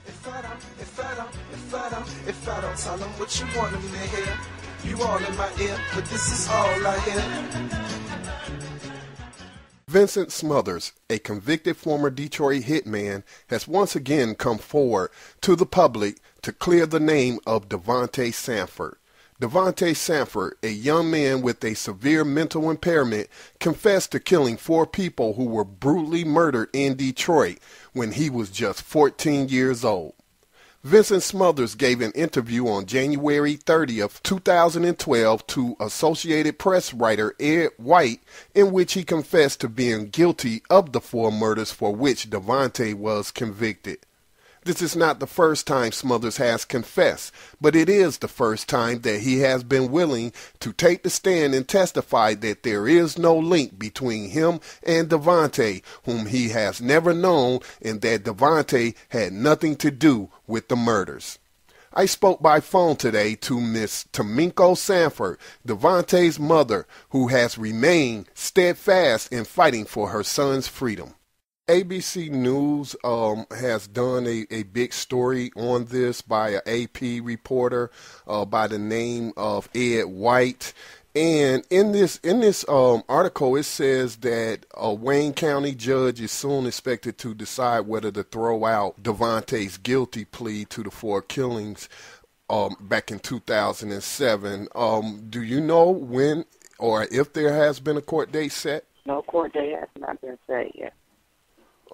If I don't tell them what you want them to hear, you all in my ear, but this is all I hear. Vincent Smothers, a convicted former Detroit hitman, has once again come forward to the public to clear the name of Devontae Sanford. Devontae Sanford, a young man with a severe mental impairment, confessed to killing 4 people who were brutally murdered in Detroit when he was just 14 years old. Vincent Smothers gave an interview on January 30th, 2012 to Associated Press writer Ed White, in which he confessed to being guilty of the 4 murders for which Devontae was convicted. This is not the first time Smothers has confessed, but it is the first time that he has been willing to take the stand and testify that there is no link between him and Devontae, whom he has never known, and that Devontae had nothing to do with the murders. I spoke by phone today to Miss Taminko Sanford, Devontae's mother, who has remained steadfast in fighting for her son's freedom. ABC News has done a big story on this by an AP reporter by the name of Ed White. And in this article, it says that a Wayne County judge is soon expected to decide whether to throw out Devontae's guilty plea to the 4 killings back in 2007. Do you know when or if there has been a court date set? No court date has not been set yet.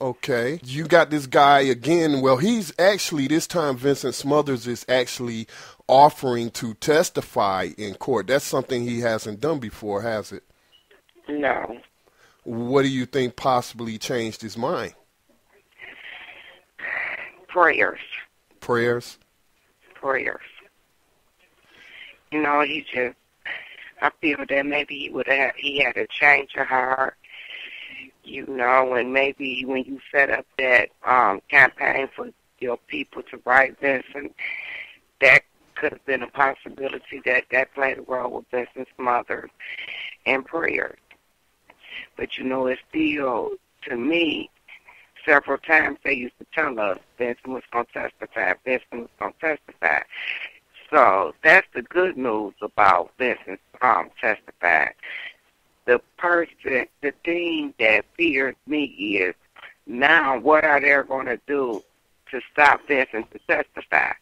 Okay. You got this guy again. Well, he's actually, this time Vincent Smothers is actually offering to testify in court. That's something he hasn't done before, has it? No. What do you think possibly changed his mind? Prayers. Prayers? Prayers. You know, I feel that maybe he had a change of heart. You know, and maybe when you set up that campaign for your people to write Vincent, that could have been a possibility that played a role with Vincent Smothers and prayers. But, you know, it's still, to me, several times they used to tell us Vincent was going to testify, Vincent was going to testify. So that's the good news about Vincent testifying. The thing that fears me is now what are they going to do to stop Vincent to testify?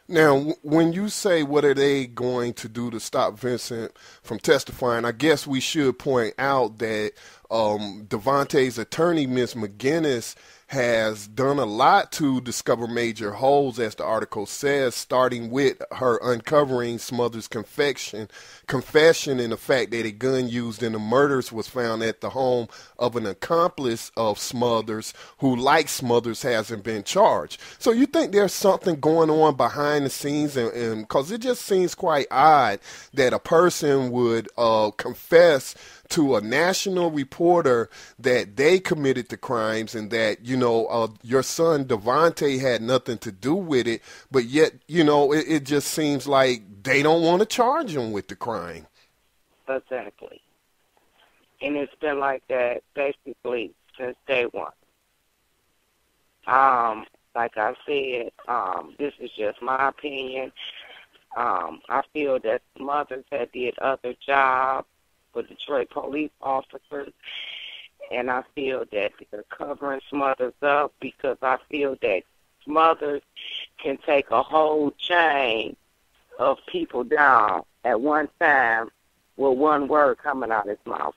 Now, when you say what are they going to do to stop Vincent from testifying, I guess we should point out that Devontae's attorney, Ms. McGinnis, has done a lot to discover major holes, as the article says, starting with her uncovering Smothers' confession and the fact that a gun used in the murders was found at the home of an accomplice of Smothers who, like Smothers, hasn't been charged. So you think there's something going on behind the scenes, and because it just seems quite odd that a person would confess to a national reporter that they committed the crimes and that, you know, your son Devontae had nothing to do with it, but yet, you know, it just seems like they don't want to charge him with the crime. Exactly. And it's been like that basically since day one. Like I said, this is just my opinion. I feel that Smothers had did other jobs for Detroit police officers, and I feel that they're covering Smothers up because I feel that Smothers can take a whole chain of people down at one time with one word coming out of his mouth.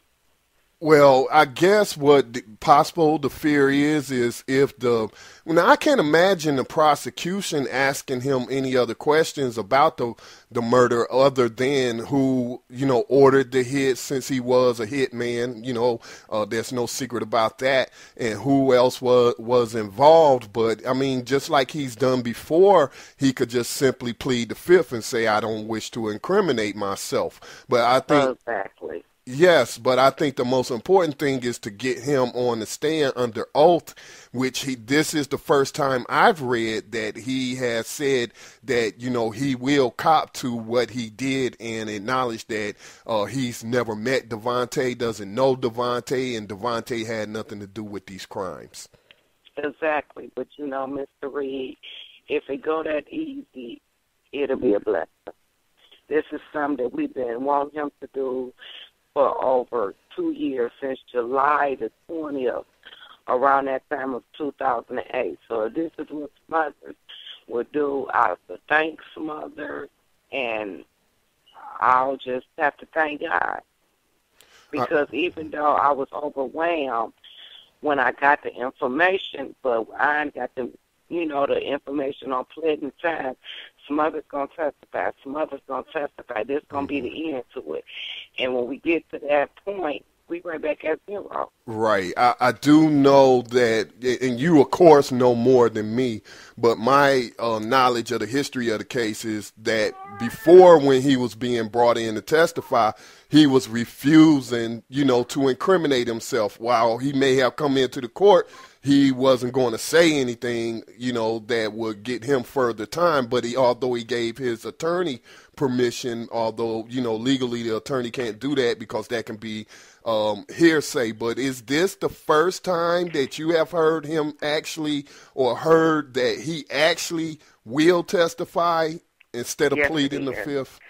Well, I guess what possible the fear is if now I can't imagine the prosecution asking him any other questions about the murder other than who, you know, ordered the hit, since he was a hitman. You know, there's no secret about that, and who else was involved. But I mean, just like he's done before, he could just simply plead the fifth and say, I don't wish to incriminate myself. But I think exactly. Yes, but I think the most important thing is to get him on the stand under oath, which this is the first time I've read that he has said that, you know, he will cop to what he did and acknowledge that he's never met Devontae, doesn't know Devontae, and Devontae had nothing to do with these crimes. Exactly. But, you know, Mr. Reed, if it go that easy, it'll be a blessing. This is something that we've been wanting him to do for over 2 years, since July the 20th, around that time of 2008. So this is what Smothers will do. I'll thank Smothers, and I'll just have to thank God. Because even though I was overwhelmed when I got the information, but I ain't got the, you know, the information on pleasant time, Smothers going to testify. Smothers going to testify. This going to be the end to it. And when we get to that point, we right back at zero. Right. I do know that, and you, of course, know more than me, but my knowledge of the history of the case is that before, when he was being brought in to testify, he was refusing, you know, to incriminate himself. While he may have come into the court, he wasn't going to say anything, you know, that would get him further time. But although he gave his attorney permission, although, you know, legally the attorney can't do that because that can be hearsay. But is this the first time that you have heard him actually, or heard that he actually will testify instead of pleading the fifth?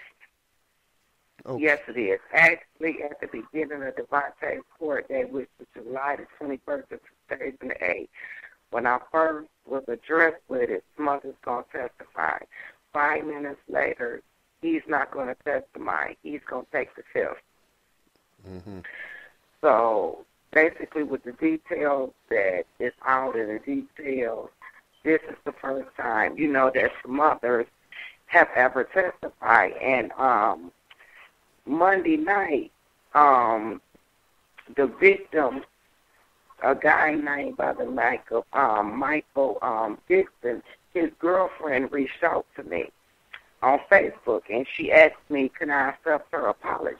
Okay. Yes, it is. Actually, at the beginning of Devontae's court date, which was July the 21st of 2008, when I first was addressed with it, Smothers going to testify. 5 minutes later, he's not going to testify. He's going to take the fifth. Mm-hmm. So basically, with the details that is out in the details, this is the first time, you know, that Smothers have ever testified. And Monday night, the victim, a guy named by the name of Michael Dixon, his girlfriend reached out to me on Facebook, and she asked me, can I accept her apology?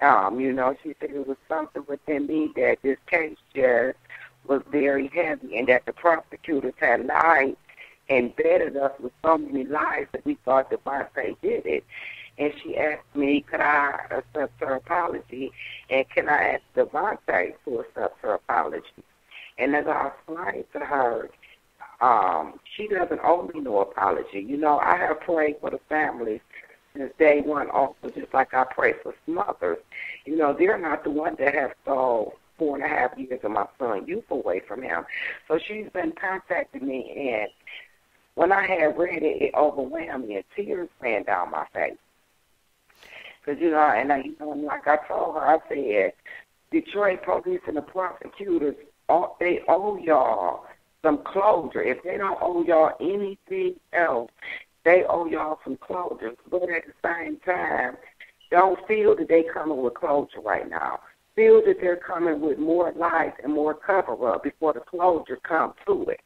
You know, she said it was something within me that this case just was very heavy, and that the prosecutors had lied and betted us with so many lies that we thought Devontae did it. And she asked me, could I accept her apology, and can I ask Devontae to accept her apology? And as I explained to her, she doesn't owe me no apology. You know, I have prayed for the families since day one also, just like I pray for Smothers. You know, they're not the one that have stole 4.5 years of my son's youth away from him. So she's been contacting me, and when I had read it, it overwhelmed me, and tears ran down my face. Because, you know, and you know, like I told her, I said, Detroit police and the prosecutors, they owe y'all some closure. If they don't owe y'all anything else, they owe y'all some closure. But at the same time, don't feel that they're coming with closure right now. Feel that they're coming with more lies and more cover-up before the closure comes to it.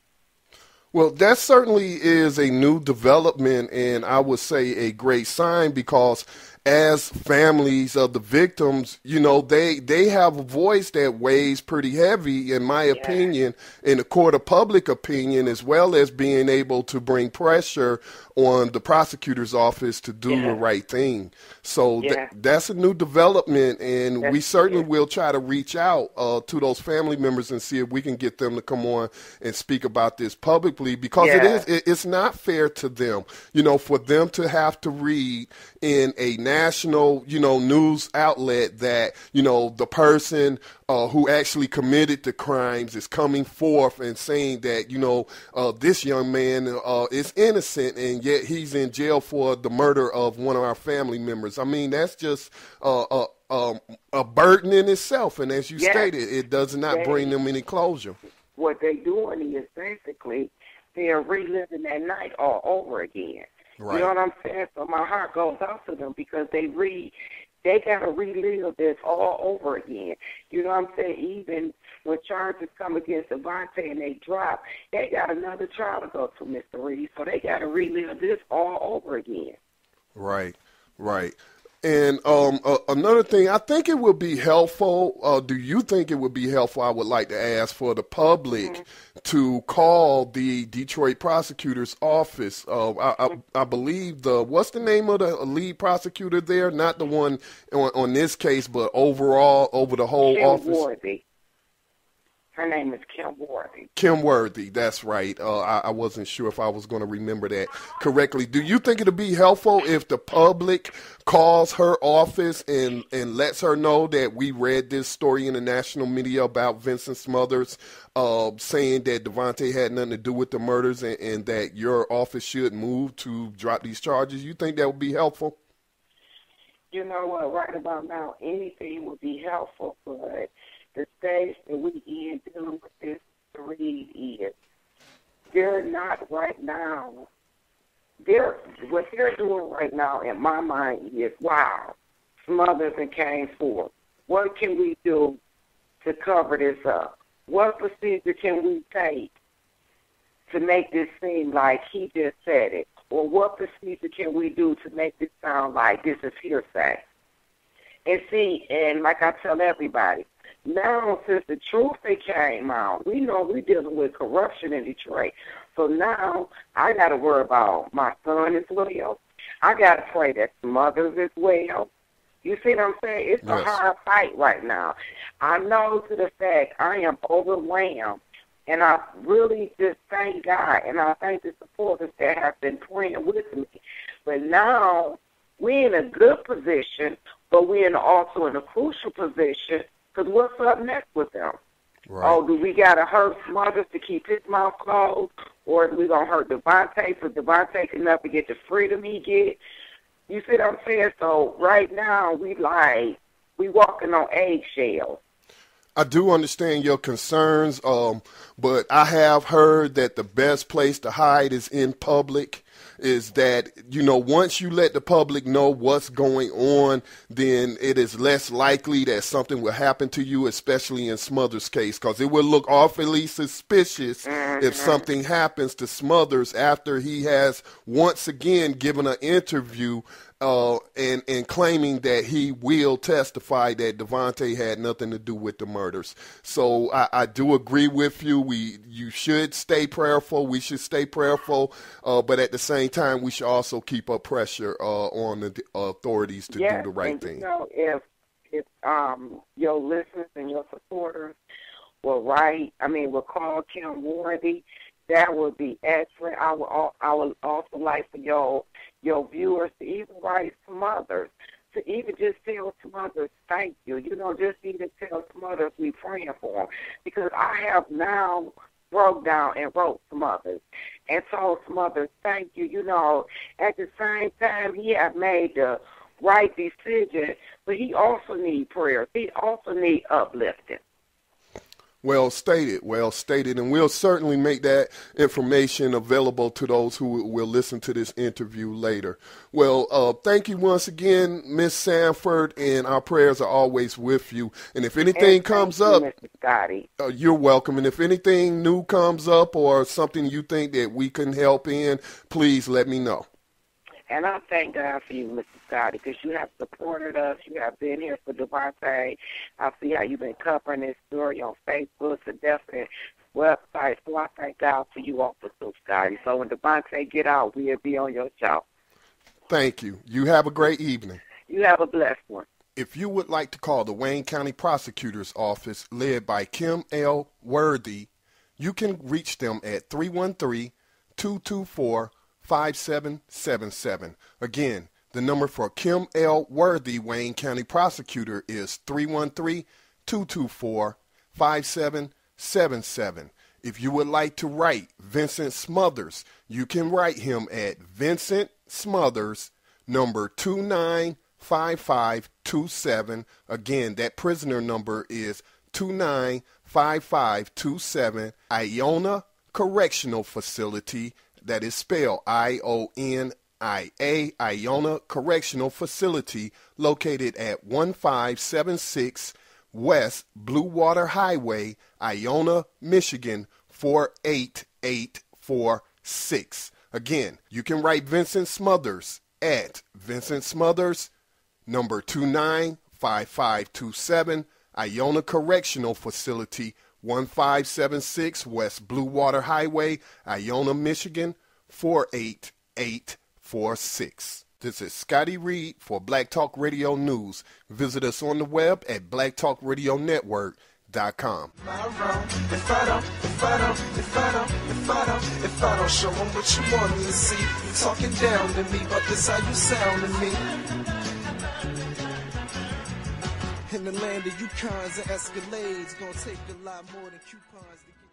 Well, that certainly is a new development, and I would say a great sign, because as families of the victims, you know, they have a voice that weighs pretty heavy, in my opinion, in the court of public opinion, as well as being able to bring pressure on the prosecutor's office to do the right thing. So that's a new development, and we certainly will try to reach out to those family members and see if we can get them to come on and speak about this publicly, because it's not fair to them, you know, for them to have to read in a national, you know, news outlet that, you know, the person who actually committed the crimes is coming forth and saying that, you know, this young man is innocent, and yet he's in jail for the murder of one of our family members. I mean, that's just a burden in itself. And as you stated, it does not bring them any closure. What they're doing is basically they're reliving that night all over again. Right. You know what I'm saying? So my heart goes out to them, because they got to relive this all over again. You know what I'm saying? Even when charges come against Devontae and they drop, they got another trial to go to, Mr. Reed. So they got to relive this all over again. Right, right. And another thing, I think it would be helpful, do you think it would be helpful, I would like to ask, for the public to call the Detroit prosecutor's office? I believe what's the name of the lead prosecutor there? Not the one on this case, but overall, over the whole office? Her name is Kim Worthy. Kim Worthy, that's right. I wasn't sure if I was going to remember that correctly. Do you think it'll be helpful if the public calls her office and lets her know that we read this story in the national media about Vincent Smothers saying that Devontae had nothing to do with the murders and that your office should move to drop these charges? You think that would be helpful? You know what? Right about now, anything would be helpful, but the stage that we in dealing with this read is they're not right now. What they're doing right now, in my mind, is wow. Smothers and came forth. What can we do to cover this up? What procedure can we take to make this seem like he just said it? Or what procedure can we do to make this sound like this is hearsay? And see, and like I tell everybody, now since the truth came out, we know we're dealing with corruption in Detroit. So now I got to worry about my son as well. I got to pray that Smothers as well. You see what I'm saying? It's a hard fight right now. I know to the fact I am overwhelmed. And I really just thank God, and I thank the supporters that have been praying with me. But now we're in a good position, but we're also in a crucial position, because what's up next with them? Right. Oh, do we got to hurt Smothers to keep his mouth closed, or are we going to hurt Devontae so Devontae can never get the freedom he get? You see what I'm saying? So right now we walking on eggshells. I do understand your concerns, but I have heard that the best place to hide is in public. Is that, once you let the public know what's going on, then it is less likely that something will happen to you, especially in Smothers' case, because it will look awfully suspicious if something happens to Smothers after he has once again given an interview and claiming that he will testify that Devontae had nothing to do with the murders. So I do agree with you. You should stay prayerful. We should stay prayerful, but at the same time, we should also keep up pressure on the authorities to do the right thing. If your listeners and your supporters will call Kim Worthy, that would be excellent. I would also like for your viewers to even write Smothers, to even just tell Smothers thank you. Just even tell Smothers we praying for him, because I have now broke down and wrote Smothers and told Smothers thank you. At the same time, he had made the right decision, but he also needs prayers. He also needs uplifting. Well stated, and we'll certainly make that information available to those who will listen to this interview later. Well, thank you once again, Miss Sanford, and our prayers are always with you. And if anything comes up, Mr. Scotty. You're welcome. And if anything new comes up or something you think that we can help in, please let me know. And I thank God for you, Mr. Scotty, because you have supported us. You have been here for Devontae. I see how you've been covering this story on Facebook, the different websites. So I thank God for you also, too, Scotty. So when Devontae get out, we'll be on your show. Thank you. You have a great evening. You have a blessed one. If you would like to call the Wayne County Prosecutor's Office, led by Kim L. Worthy, you can reach them at 313-224-5777. Again, the number for Kim L. Worthy, Wayne County Prosecutor, is 313-224-5777. If you would like to write Vincent Smothers, you can write him at Vincent Smothers, number 295527. Again, that prisoner number is 295527, Iona Correctional Facility. That is spelled I-O-N-I-A, Iona Correctional Facility, located at 1576 West Blue Water Highway, Iona, Michigan, 48846. Again, you can write Vincent Smothers at Vincent Smothers, number 295527, Iona Correctional Facility, 1576 West Blue Water Highway, Iona, Michigan, 48846. This is Scotty Reed for Black Talk Radio News. Visit us on the web at blacktalkradionetwork.com. hitman.com. If I don't show them what you want me to see, you talking down to me, but this how you sound to me. In the land of Yukons and Escalades, gonna take a lot more than coupons to get